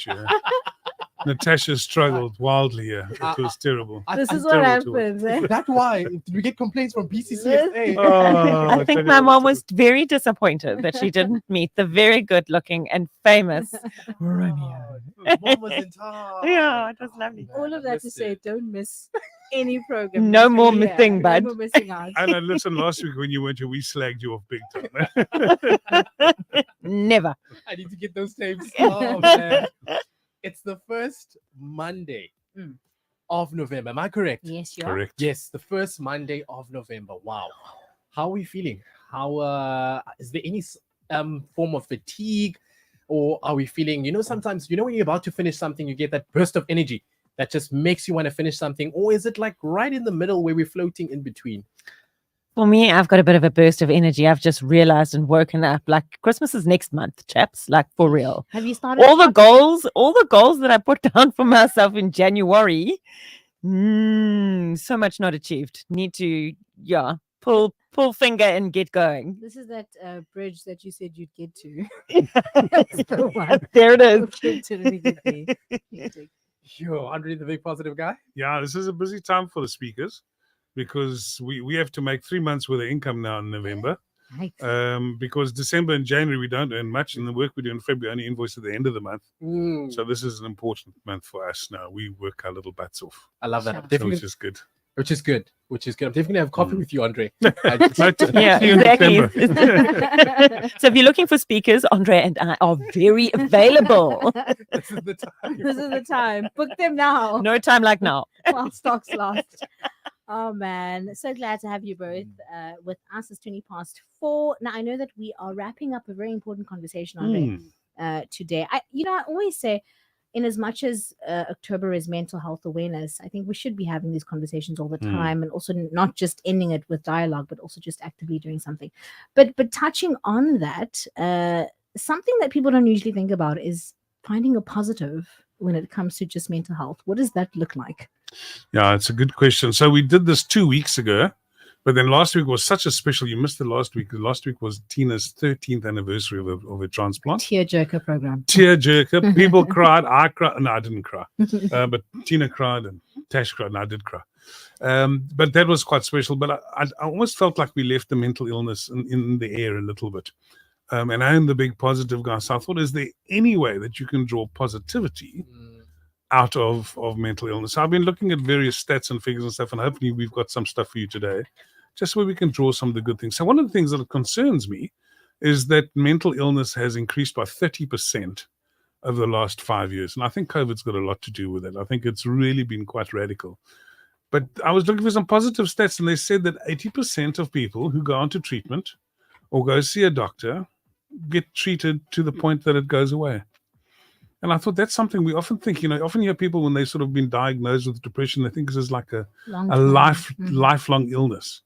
you. Natasha struggled wildly here. It was terrible. This is what terrible to happens. Eh? That's why we get complaints from BCCSA. Oh, I tell think you my what, mom it was very disappointed that she didn't meet the very good looking and famous Romeo. Mom was in town. Yeah, it was lovely. All of that to say, don't miss any program. No Just more be here. missing, bud. No more missing out. And I listened last week when you went here, we slagged you off big time. Never. I need to get those tapes. Oh, man. It's the first Monday of November. Am I correct? Yes, you are. Correct. Yes, the first Monday of November. Wow. How are we feeling? How is there any form of fatigue, or are we feeling, sometimes, when you're about to finish something, you get that burst of energy that just makes you want to finish something, or is it like right in the middle where we're floating in between? For me, I've got a bit of a burst of energy. I've just realized and woken up. Like, Christmas is next month, chaps. Like, for real. Have you started? All the goals that I put down for myself in January, so much not achieved. Need to, pull finger and get going. This is that bridge that you said you'd get to. That's the one. There it is. Get to let me get there. Yo, Andre, the big positive guy. Yeah, this is a busy time for the speakers because we have to make 3 months worth of income now in November. Right. Because December and January we don't earn much, and the work we do in February only invoice at the end of the month. So this is an important month for us now. We work our little butts off, I love that. Sure. Definitely, which is good. which is good. I'm definitely gonna have coffee with you, Andre. Yeah, See you in exactly. December. So if you're looking for speakers, Andre and I are very available. This is the time. This is the time. Book them now No time like now. while stocks last. Oh man, so glad to have you both with us. It's 4:20. Now I know that we are wrapping up a very important conversation, Andre, today. I always say, in as much as October is mental health awareness, I think we should be having these conversations all the time, and also not just ending it with dialogue, but also just actively doing something. But touching on that, something that people don't usually think about is finding a positive when it comes to just mental health. What does that look like? Yeah, it's a good question. So we did this 2 weeks ago, but then last week was such a special. You missed the last week. Last week was Tina's 13th anniversary of a transplant. Tearjerker program. Tearjerker. People cried. I cried. No, I didn't cry. But Tina cried and Tash cried, and I did cry. But that was quite special. But I almost felt like we left the mental illness in the air a little bit. And I am the big positive guy. So I thought, is there any way that you can draw positivity out of mental illness? I've been looking at various stats and figures and stuff, and hopefully we've got some stuff for you today, just where we can draw some of the good things. So one of the things that concerns me is that mental illness has increased by 30% over the last 5 years. And I think COVID's got a lot to do with it. I think it's really been quite radical. But I was looking for some positive stats, and they said that 80% of people who go onto treatment or go see a doctor get treated to the point that it goes away. And I thought that's something we often think, often hear people when they've sort of been diagnosed with depression, they think this is like a lifelong illness.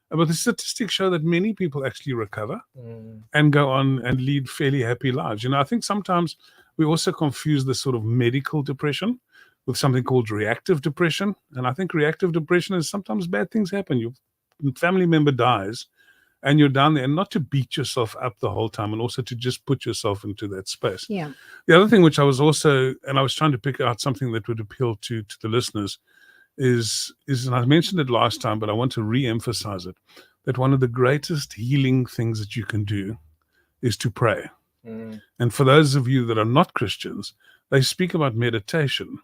But the statistics show that many people actually recover and go on and lead fairly happy lives. I think sometimes we also confuse this sort of medical depression with something called reactive depression. And I think reactive depression is sometimes bad things happen. Your family member dies, and you're down there, and not to beat yourself up the whole time, and also to just put yourself into that space. Yeah. The other thing which I was trying to pick out something that would appeal to the listeners is, and I mentioned it last time, but I want to re-emphasize it, that one of the greatest healing things that you can do is to pray. And for those of you that are not Christians, they speak about meditation,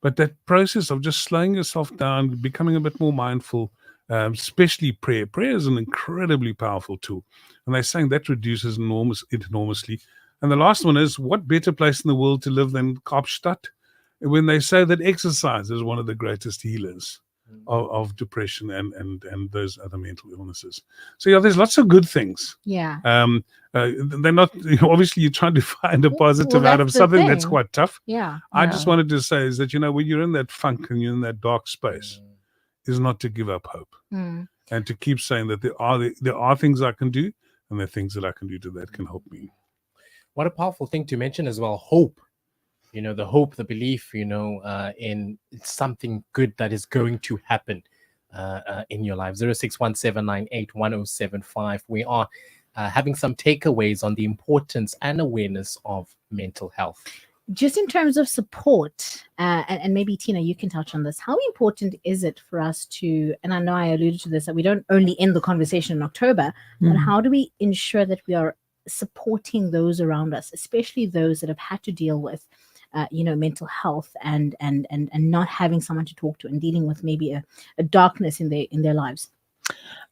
but that process of just slowing yourself down, becoming a bit more mindful, especially prayer. Prayer is an incredibly powerful tool. And they're saying that reduces enormously. And the last one is, what better place in the world to live than Kaapstad, when they say that exercise is one of the greatest healers of depression and those other mental illnesses. So yeah, there's lots of good things. Yeah. They're not, obviously you're trying to find a positive out of something that's quite tough. Yeah. I just wanted to say is that, when you're in that funk and you're in that dark space, is not to give up hope and to keep saying that there are things I can do, and there are things that I can do that can help me. What a powerful thing to mention as well. Hope, the hope, the belief, in something good that is going to happen in your life. 0617981075. We are having some takeaways on the importance and awareness of mental health. just in terms of support, and maybe Tina, you can touch on this. How important is it for us to, and I know I alluded to this, that we don't only end the conversation in October, but how do we ensure that we are supporting those around us, especially those that have had to deal with, mental health and not having someone to talk to and dealing with maybe a darkness in their lives?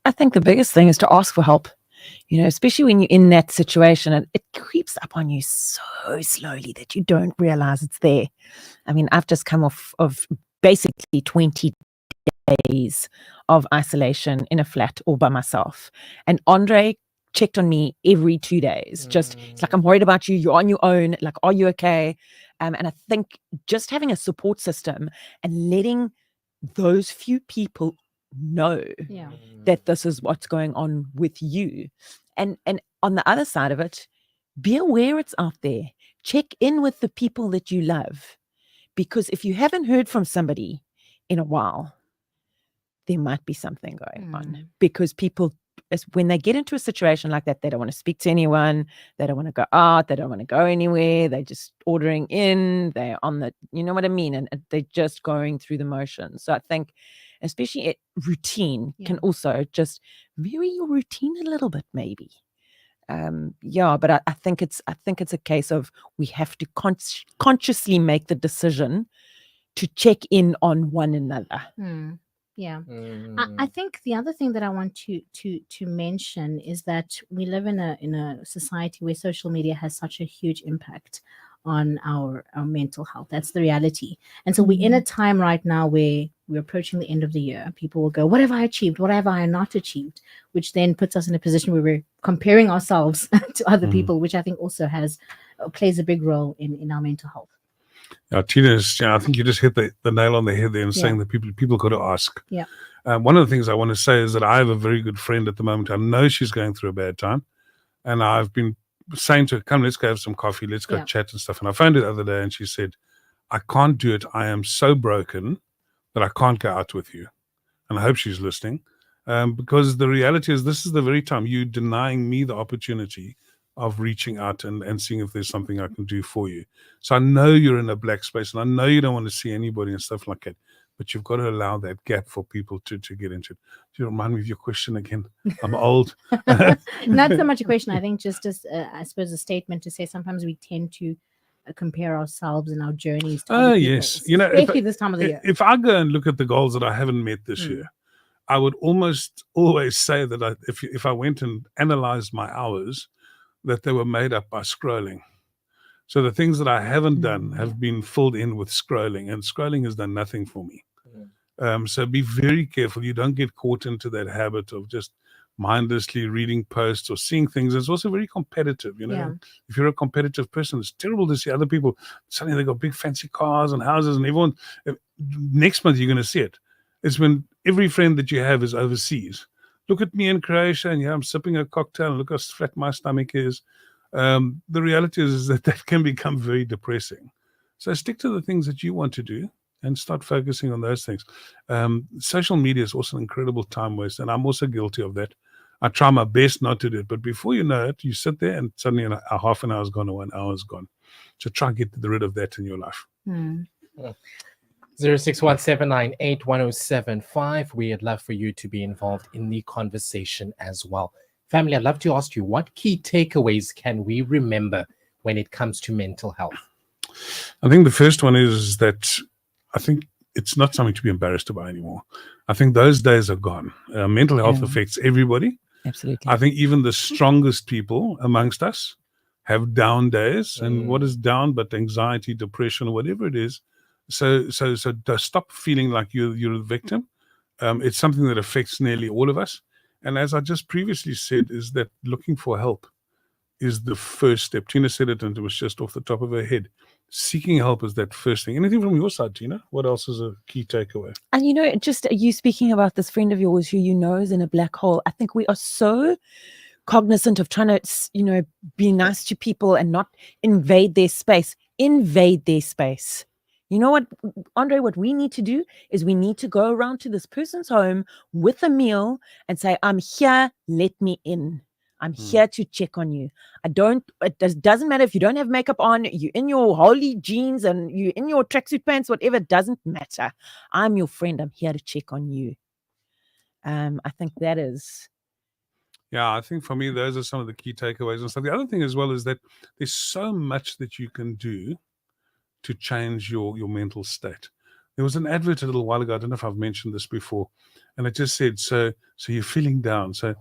I think the biggest thing is to ask for help. Especially when you're in that situation and it creeps up on you so slowly that you don't realize it's there. I mean, I've just come off of basically 20 days of isolation in a flat all by myself. And Andre checked on me every 2 days. It's like, I'm worried about you. You're on your own. Like, are you okay? And I think just having a support system and letting those few people know that this is what's going on with you. And on the other side of it, be aware it's out there. Check in with the people that you love. Because if you haven't heard from somebody in a while, there might be something going on. Because people, when they get into a situation like that, they don't want to speak to anyone. They don't want to go out. They don't want to go anywhere. They're just ordering in. They're on the, you know what I mean? And they're just going through the motions. So I think especially routine can also just vary your routine a little bit, maybe. But I think it's a case of we have to consciously make the decision to check in on one another. Yeah. I think the other thing that I want to mention is that we live in a society where social media has such a huge impact on our mental health. That's the reality. And so we're in a time right now where we're approaching the end of the year. People will go, what have I achieved? What have I not achieved? Which then puts us in a position where we're comparing ourselves to other people, which I think also plays a big role in our mental health. Tina, I think you just hit the nail on the head there in saying that people got to ask. Yeah. One of the things I want to say is that I have a very good friend at the moment. I know she's going through a bad time. And I've been saying to her, come, let's go have some coffee. Let's go chat and stuff. And I phoned her the other day and she said, I can't do it. I am so broken that I can't go out with you. And I hope she's listening. Because the reality is this is the very time you're denying me the opportunity of reaching out and seeing if there's something I can do for you. So I know you're in a black space and I know you don't want to see anybody and stuff like that, but you've got to allow that gap for people to get into it. Do you remind me of your question again? I'm old. Not so much a question. I think just as, I suppose, a statement to say sometimes we tend to compare ourselves and our journeys to other yes. people's, especially this time of the year. If I go and look at the goals that I haven't met this year, I would almost always say that if I went and analyzed my hours, that they were made up by scrolling. So the things that I haven't done have been filled in with scrolling, and scrolling has done nothing for me. So be very careful. You don't get caught into that habit of just mindlessly reading posts or seeing things. It's also very competitive. If you're a competitive person, it's terrible to see other people. Suddenly they got big fancy cars and houses and everyone. Next month you're going to see it. It's when every friend that you have is overseas. Look at me in Croatia, and I'm sipping a cocktail, and look how fat my stomach is. The reality is that can become very depressing. So stick to the things that you want to do and start focusing on those things. Social media is also an incredible time waste, and I'm also guilty of that. I try my best not to do it, but before you know it, you sit there and suddenly a half an hour is gone or 1 hour is gone. So try and get rid of that in your life. 0617981075. We'd love for you to be involved in the conversation as well. Family, I'd love to ask you, what key takeaways can we remember when it comes to mental health? I think the first one is that I think it's not something to be embarrassed about anymore. I think those days are gone. Mental health affects everybody. Absolutely. I think even the strongest people amongst us have down days. And what is down but anxiety, depression, or whatever it is. So stop feeling like you're a victim. It's something that affects nearly all of us. And as I just previously said, is that looking for help is the first step. Tina said it, and it was just off the top of her head. Seeking help is that first thing. Anything from your side, Tina? What else is a key takeaway? And just you speaking about this friend of yours who you know is in a black hole, I think we are so cognizant of trying to, be nice to people and not invade their space. Invade their space. You know what, Andre, what we need to do is we need to go around to this person's home with a meal and say, I'm here, let me in. I'm here to check on you. Doesn't matter if you don't have makeup on, you in your holy jeans and you in your tracksuit pants, whatever, doesn't matter. I'm your friend. I'm here to check on you. I think that is. Yeah, I think for me, those are some of the key takeaways and stuff. The other thing as well is that there's so much that you can do to change your mental state. There was an advert a little while ago. I don't know if I've mentioned this before, and it just said, "So you're feeling down. So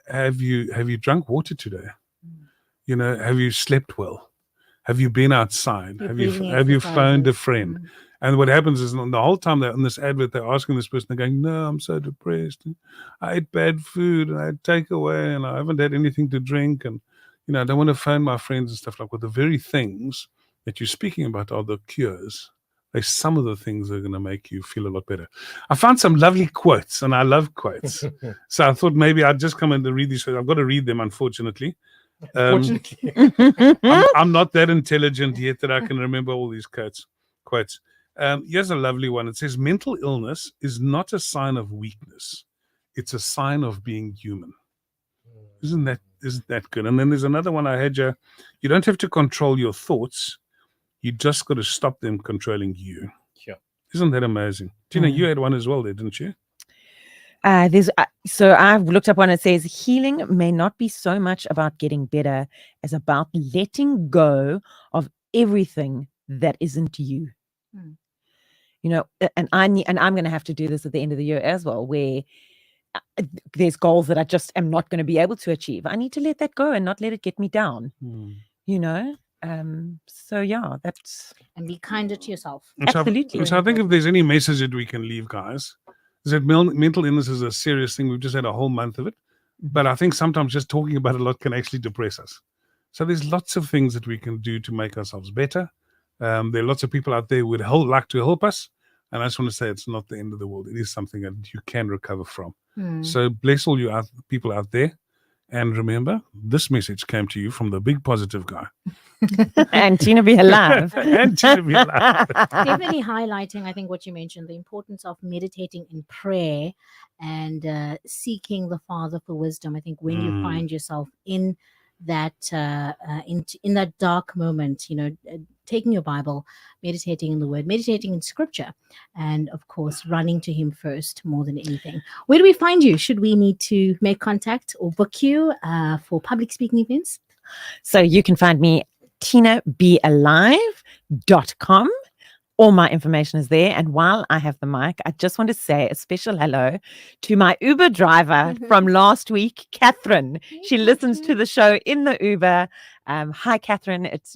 have you drunk water today? You know, have you slept well? Have you been outside? Have you phoned a friend?" And what happens is the whole time they're on this advert, they're asking this person, they're going, "No, I'm so depressed. I ate bad food and I had takeaway and I haven't had anything to drink. And, you know, I don't want to phone my friends and stuff like that." The very things that you're speaking about are the cures. They're some of the things that are going to make you feel a lot better. I found some lovely quotes, and I love quotes. So I thought maybe I'd just come in to read these. I've got to read them, unfortunately. I'm not that intelligent yet that I can remember all these quotes. Here's a lovely one. It says, "Mental illness is not a sign of weakness. It's a sign of being human." Isn't that good? And then there's another one I had you. "You don't have to control your thoughts. You just got to stop them controlling you." Sure. Isn't that amazing? Tina, you had one as well there, didn't you? So I've looked up one that says, "Healing may not be so much about getting better as about letting go of everything that isn't you." You know, and I'm going to have to do this at the end of the year as well, where there's goals that I just am not going to be able to achieve. I need to let that go and not let it get me down. You know. So yeah, that's, and be kinder to yourself. absolutely. So I think if there's any message that we can leave, guys, is that mental illness is a serious thing. We've just had a whole month of it. But I think sometimes just talking about it a lot can actually depress us. So there's lots of things that we can do to make ourselves better. There are lots of people out there who would like to help us. And I just want to say it's not the end of the world. It is something that you can recover from. So bless all you people out there. And remember, this message came to you from the big positive guy. And Tina be alive. And Tina be alive. Definitely highlighting, I think, what you mentioned, the importance of meditating in prayer and seeking the Father for wisdom. I think when you find yourself in that in that dark moment, you know, taking your Bible, meditating in the Word, meditating in Scripture, and of course running to Him first more than anything. Where do we find you? Should we need to make contact or book you for public speaking events? So you can find me tinabealive.com. All my information is there. And while I have the mic, I just want to say a special hello to my Uber driver from last week, Catherine. She listens to the show in the Uber. Hi, Catherine. It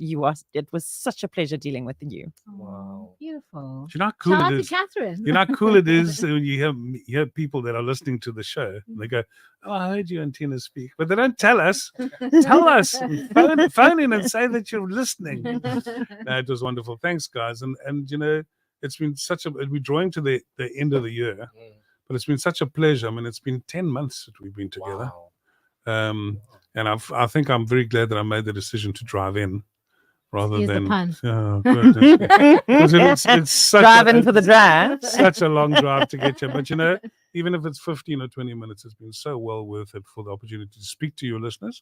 was such a pleasure dealing with you. Wow. Beautiful. You know how cool Shout out it to is. Catherine. You know how cool it is when you hear people that are listening to the show. And they go, "Oh, I heard you and Tina speak," but they don't tell us. Tell us. Phone in and say that you're listening. No, it was wonderful. Thanks, guys. And you know, it's been we're drawing to the end of the year, but it's been such a pleasure. I mean, it's been 10 months that we've been together. Wow. And I think I'm very glad that I made the decision to drive in rather Excuse the than pun. Oh, goodness. 'Cause it's such Driving for the drive. such a long drive to get you. But you know, even if it's 15 or 20 minutes, it's been so well worth it for the opportunity to speak to your listeners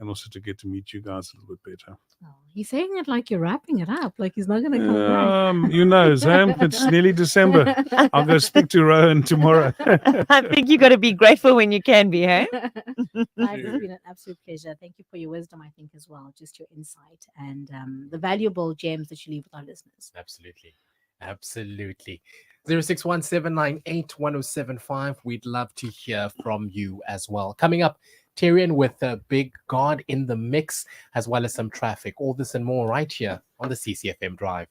and also to get to meet you guys a little bit better. Oh, he's saying it like you're wrapping it up, like he's not going to come back. You know, Sam, it's nearly December. I'll go speak to Rowan tomorrow. I think you got to be grateful when you can be, hey? Guys, it's been an absolute pleasure. Thank you for your wisdom, I think, as well, just your insight and the valuable gems that you leave with our listeners. Absolutely. 0617981075. We'd love to hear from you as well. Coming up, Tyrion with a big God in the mix, as well as some traffic. All this and more right here on the CCFM Drive.